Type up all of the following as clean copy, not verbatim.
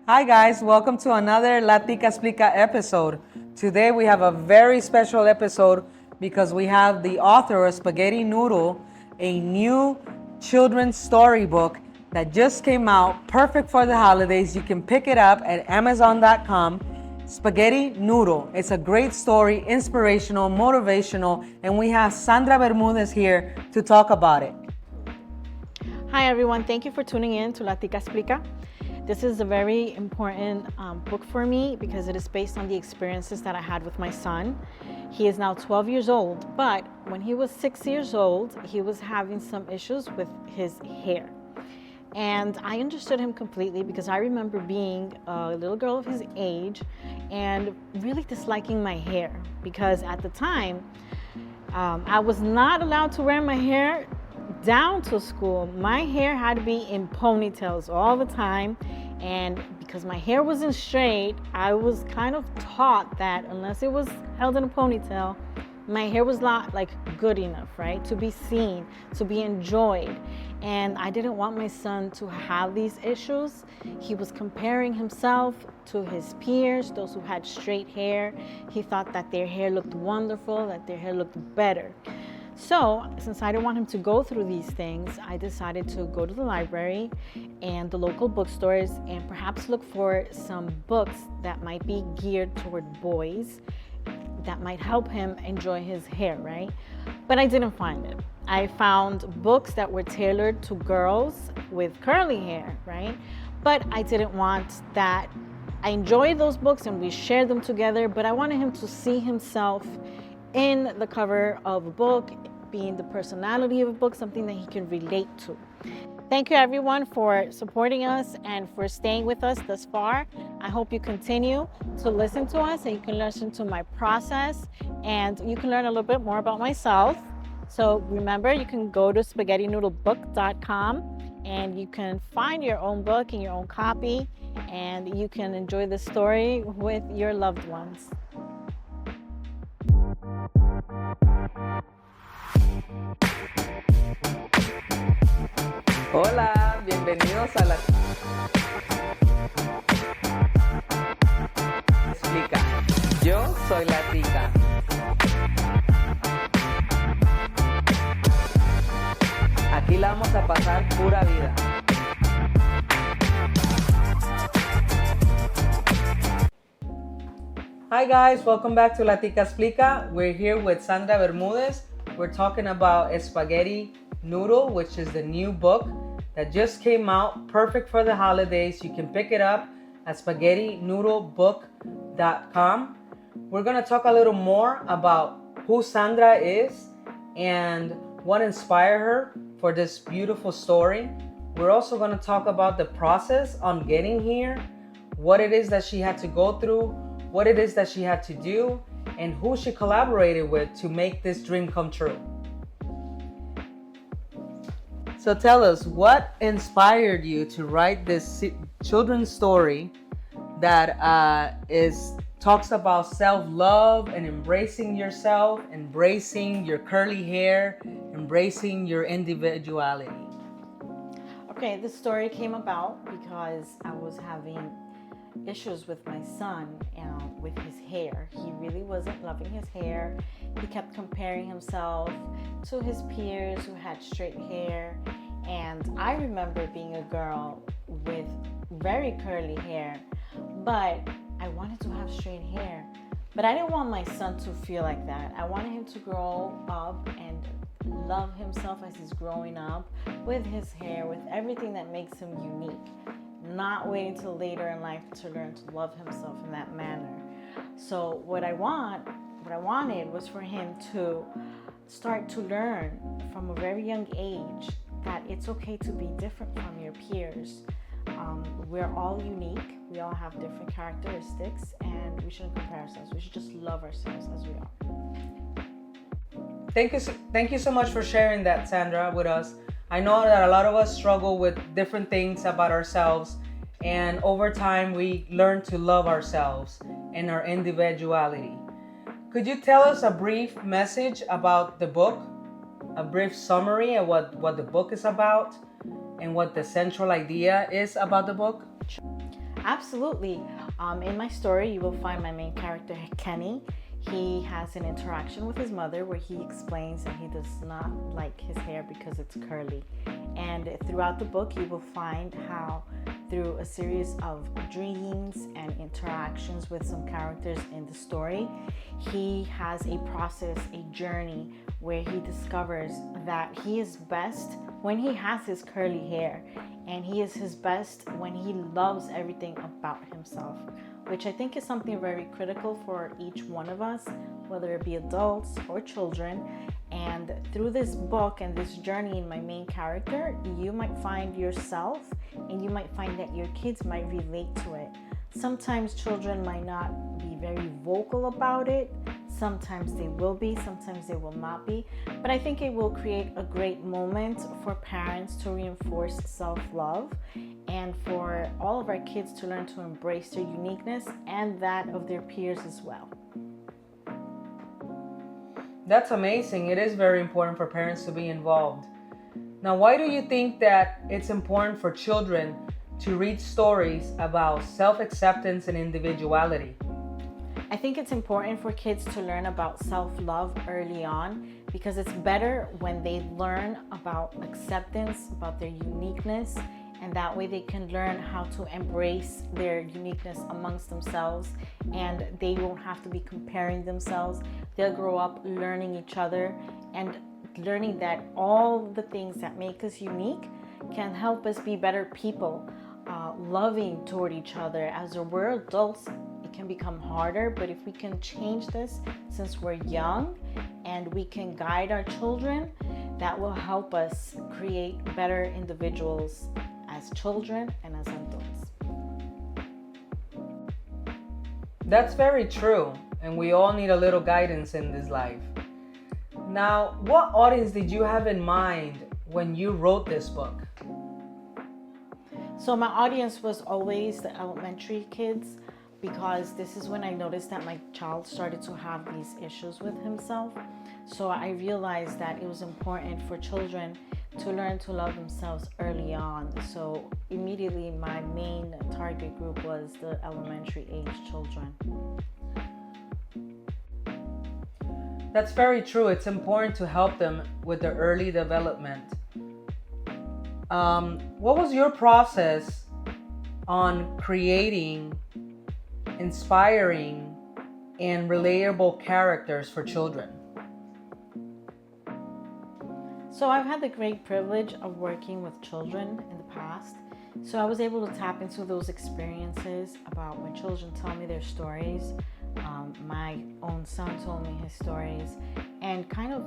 Hi guys, welcome to another Tica Xplica episode. Today we have a very special episode because we have the author of Spaghetti Noodle, a new children's storybook that just came out, perfect for the holidays. You can pick it up at Amazon.com. Spaghetti Noodle. It's a great story, inspirational, motivational, and we have Sandra Bermudez here to talk about it. Hi everyone, thank you for tuning in to Tica Xplica. This is a very important book for me because it is based on the experiences that I had with my son. He is now 12 years old, but when he was 6 years old, he was having some issues with his hair. And I understood him completely because I remember being a little girl of his age and really disliking my hair because at the time, I was not allowed to wear my hair down to school. My hair had to be in ponytails all the time, and because my hair wasn't straight, I was kind of taught that unless it was held in a ponytail, my hair was not like good enough, right? To be seen, to be enjoyed. And I didn't want my son to have these issues. He was comparing himself to his peers, those who had straight hair. He thought that their hair looked wonderful, that their hair looked better. So, since I didn't want him to go through these things, I decided to go to the library and the local bookstores and perhaps look for some books that might be geared toward boys that might help him enjoy his hair, right? But I didn't find it. I found books that were tailored to girls with curly hair, right? But I didn't want that. I enjoyed those books and we shared them together, but I wanted him to see himself in the cover of a book, being the personality of a book, something that he can relate to. Thank you everyone for supporting us and for staying with us thus far. I hope you continue to listen to us and you can listen to my process and you can learn a little bit more about myself. So remember, you can go to spaghettinoodlebook.com and you can find your own book and your own copy and you can enjoy the story with your loved ones. Hola, bienvenidos a la Explica. Yo soy la Tica. Aquí la vamos a pasar pura vida. Hi guys, welcome back to Tica Xplica. We're here with Sandra Bermudez. We're talking about Spaghetti Noodle, which is the new book that just came out, perfect for the holidays. You can pick it up at spaghettinoodlebook.com. We're going to talk a little more about who Sandra is and what inspired her for this beautiful story. We're also going to talk about the process on getting here, what it is that she had to go through, what it is that she had to do, and who she collaborated with to make this dream come true. So tell us, what inspired you to write this children's story that talks about self-love and embracing yourself, embracing your curly hair, embracing your individuality? Okay, this story came about because I was having issues with my son with his hair. He really wasn't loving his hair. He kept comparing himself to his peers who had straight hair. And I remember being a girl with very curly hair, but I wanted to have straight hair. But I didn't want my son to feel like that. I wanted him to grow up and love himself as he's growing up with his hair, with everything that makes him unique. Not waiting till later in life to learn to love himself in that manner. So what I wanted was for him to start to learn from a very young age that it's okay to be different from your peers. We're all unique. We all have different characteristics, and we shouldn't compare ourselves. We should just love ourselves as we are. Thank you so much for sharing that, Sandra, with us. I know that a lot of us struggle with different things about ourselves, and over time we learn to love ourselves and our individuality. Could you tell us a brief message about the book, a brief summary of what the book is about and what the central idea is about the book? Absolutely. In my story, you will find my main character, Kenny. He has an interaction with his mother where he explains that he does not like his hair because it's curly. And throughout the book, you will find how, through a series of dreams and interactions with some characters in the story, he has a process, a journey where he discovers that he is best when he has his curly hair, and he is his best when he loves everything about himself, which I think is something very critical for each one of us, whether it be adults or children. And through this book and this journey in my main character, you might find yourself, and you might find that your kids might relate to it. Sometimes children might not be very vocal about it. Sometimes they will be, sometimes they will not be. But I think it will create a great moment for parents to reinforce self-love, and for all of our kids to learn to embrace their uniqueness and that of their peers as well. That's amazing. It is very important for parents to be involved. Now, why do you think that it's important for children to read stories about self-acceptance and individuality? I think it's important for kids to learn about self-love early on, because it's better when they learn about acceptance, about their uniqueness, and that way they can learn how to embrace their uniqueness amongst themselves, and they won't have to be comparing themselves. They'll grow up learning each other and learning that all the things that make us unique can help us be better people, loving toward each other. As we're adults, it can become harder, but if we can change this since we're young and we can guide our children, that will help us create better individuals as children and as adults. That's very true, and we all need a little guidance in this life. Now, what audience did you have in mind when you wrote this book? So my audience was always the elementary kids, because this is when I noticed that my child started to have these issues with himself. So I realized that it was important for children to learn to love themselves early on. So immediately my main target group was the elementary age children. That's very true. It's important to help them with their early development. What was your process on creating inspiring and relatable characters for children? So I've had the great privilege of working with children in the past. So I was able to tap into those experiences about when children tell me their stories. My own son told me his stories, and kind of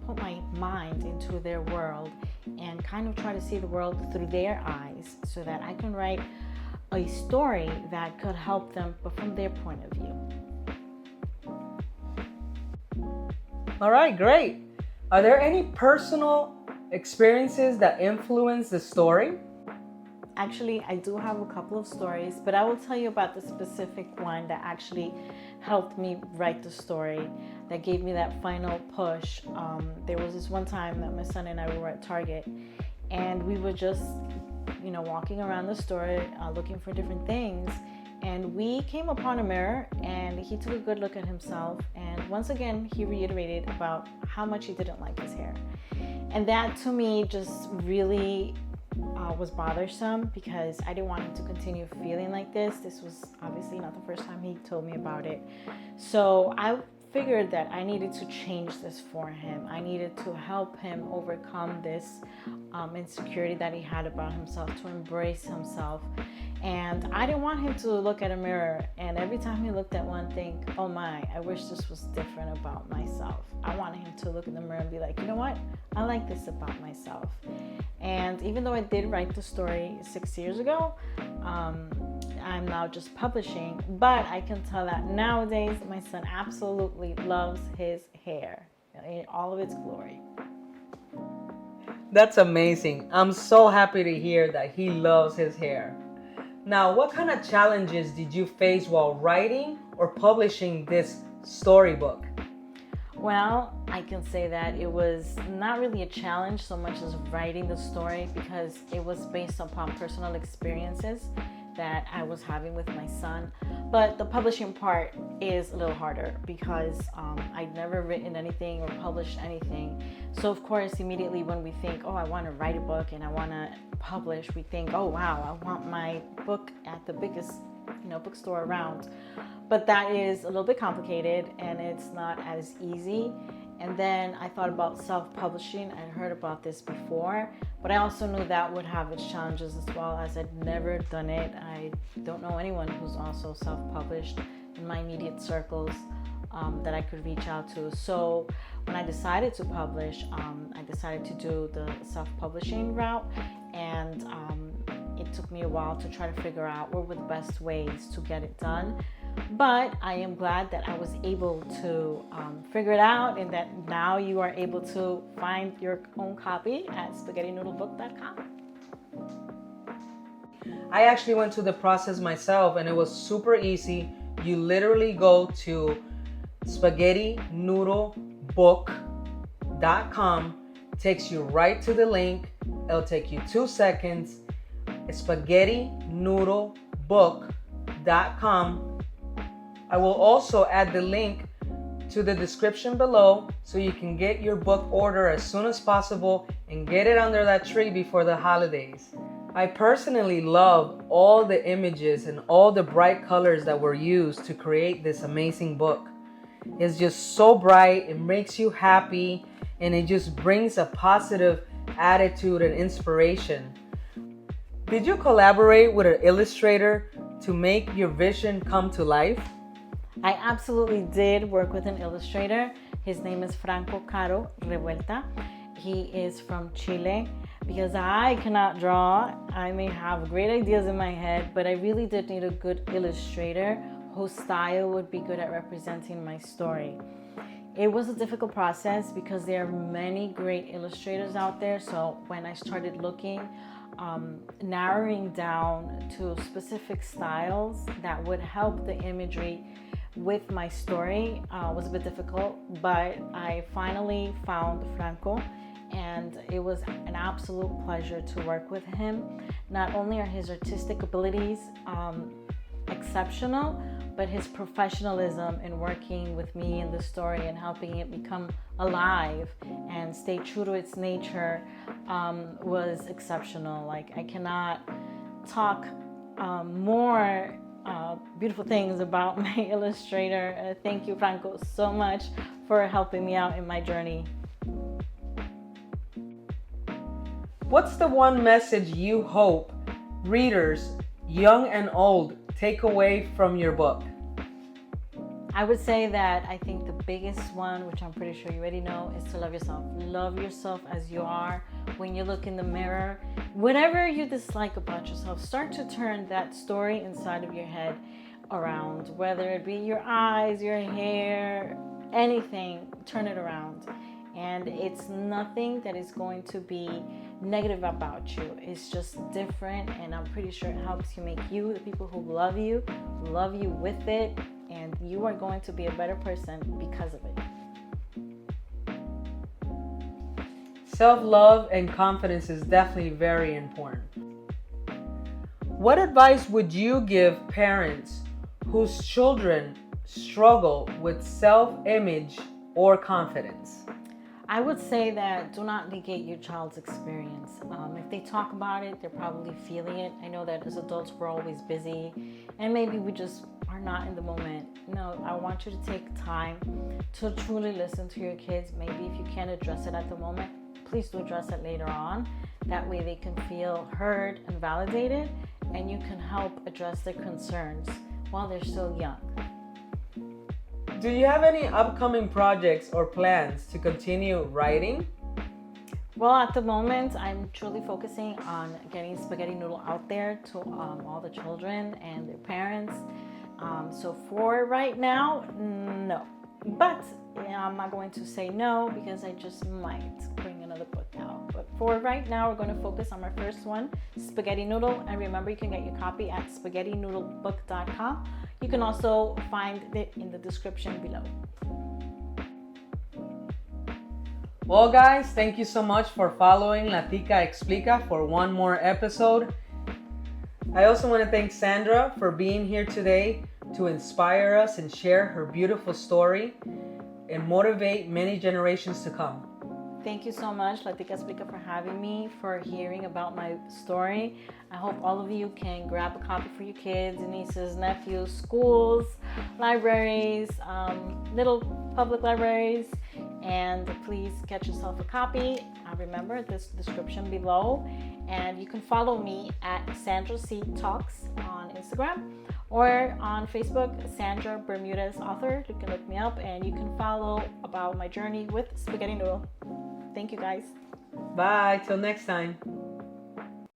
put my mind into their world and kind of try to see the world through their eyes, so that I can write a story that could help them, but from their point of view. All right, great. Are there any personal experiences that influence the story? Actually, I do have a couple of stories, but I will tell you about the specific one that actually helped me write the story, that gave me that final push. There was this one time that my son and I were at Target, and we were just, walking around the store looking for different things, and we came upon a mirror, and he took a good look at himself, and once again he reiterated about how much he didn't like his hair. And that to me just really was bothersome, because I didn't want him to continue feeling like this. This was obviously not the first time he told me about it. So I figured that I needed to change this for him. I needed to help him overcome this insecurity that he had about himself, to embrace himself. And I didn't want him to look at a mirror and every time he looked at one think, oh my, I wish this was different about myself. I wanted him to look in the mirror and be like, you know what? I like this about myself. And even though I did write the story 6 years ago, I'm now just publishing, but I can tell that nowadays my son absolutely loves his hair in all of its glory. That's amazing. I'm so happy to hear that he loves his hair. Now, what kind of challenges did you face while writing or publishing this storybook? Well, I can say that it was not really a challenge so much as writing the story, because it was based upon personal experiences that I was having with my son. But the publishing part is a little harder because I'd never written anything or published anything. So of course, immediately when we think, oh, I want to write a book and I want to publish, we think, oh wow, I want my book at the biggest bookstore around. But that is a little bit complicated and it's not as easy. And then I thought about self-publishing. I'd heard about this before, but I also knew that would have its challenges as well, as I'd never done it. I don't know anyone who's also self-published in my immediate circles that I could reach out to. So when I decided to publish, I decided to do the self-publishing route, and it took me a while to try to figure out what were the best ways to get it done. But I am glad that I was able to figure it out, and that now you are able to find your own copy at spaghettinoodlebook.com. I actually went through the process myself and it was super easy. You literally go to spaghettinoodlebook.com, takes you right to the link. It'll take you 2 seconds. It's spaghettinoodlebook.com. I will also add the link to the description below so you can get your book order as soon as possible and get it under that tree before the holidays. I personally love all the images and all the bright colors that were used to create this amazing book. It's just so bright, it makes you happy, and it just brings a positive attitude and inspiration. Did you collaborate with an illustrator to make your vision come to life? I absolutely did work with an illustrator. His name is Franco Caro Revuelta. He is from Chile. Because I cannot draw, I may have great ideas in my head, but I really did need a good illustrator whose style would be good at representing my story. It was a difficult process because there are many great illustrators out there. So when I started looking, narrowing down to specific styles that would help the imagery with my story was a bit difficult, but I finally found Franco, and it was an absolute pleasure to work with him. Not only are his artistic abilities exceptional, but his professionalism in working with me in the story and helping it become alive and stay true to its nature was exceptional. Like, I cannot talk more beautiful things about my illustrator. Thank you, Franco, so much for helping me out in my journey. What's the one message you hope readers, young and old, take away from your book? I would say that I think the biggest one, which I'm pretty sure you already know, is to love yourself. Love yourself as you are. When you look in the mirror, whatever you dislike about yourself, start to turn that story inside of your head around, whether it be your eyes, your hair, anything, turn it around. And it's nothing that is going to be negative about you. It's just different, and I'm pretty sure it helps you make you, the people who love you with it, and you are going to be a better person because of it. Self-love and confidence is definitely very important. What advice would you give parents whose children struggle with self-image or confidence? I would say that do not negate your child's experience. If they talk about it, they're probably feeling it. I know that as adults, we're always busy, and maybe we just are not in the moment. No, I want you to take time to truly listen to your kids. Maybe if you can't address it at the moment, please do address it later on. That way they can feel heard and validated, and you can help address their concerns while they're still young. Do you have any upcoming projects or plans to continue writing? Well, at the moment, I'm truly focusing on getting Spaghetti Noodle out there to all the children and their parents. So for right now, no. But I'm not going to say no, because I just might bring another book out. But for right now, we're going to focus on our first one, Spaghetti Noodle. And remember, you can get your copy at spaghettinoodlebook.com. You can also find it in the description below. Well, guys, thank you so much for following La Tica Xplica for one more episode. I also want to thank Sandra for being here today to inspire us and share her beautiful story and motivate many generations to come. Thank you so much, Tica Xplica, for having me, for hearing about my story. I hope all of you can grab a copy for your kids, nieces, nephews, schools, libraries, little public libraries, and please get yourself a copy. Remember this description below, and you can follow me at Sandra C Talks on Instagram or on Facebook, Sandra Bermudez author. You can look me up and you can follow about my journey with Spaghetti Noodle. Thank you guys. Bye, till next time.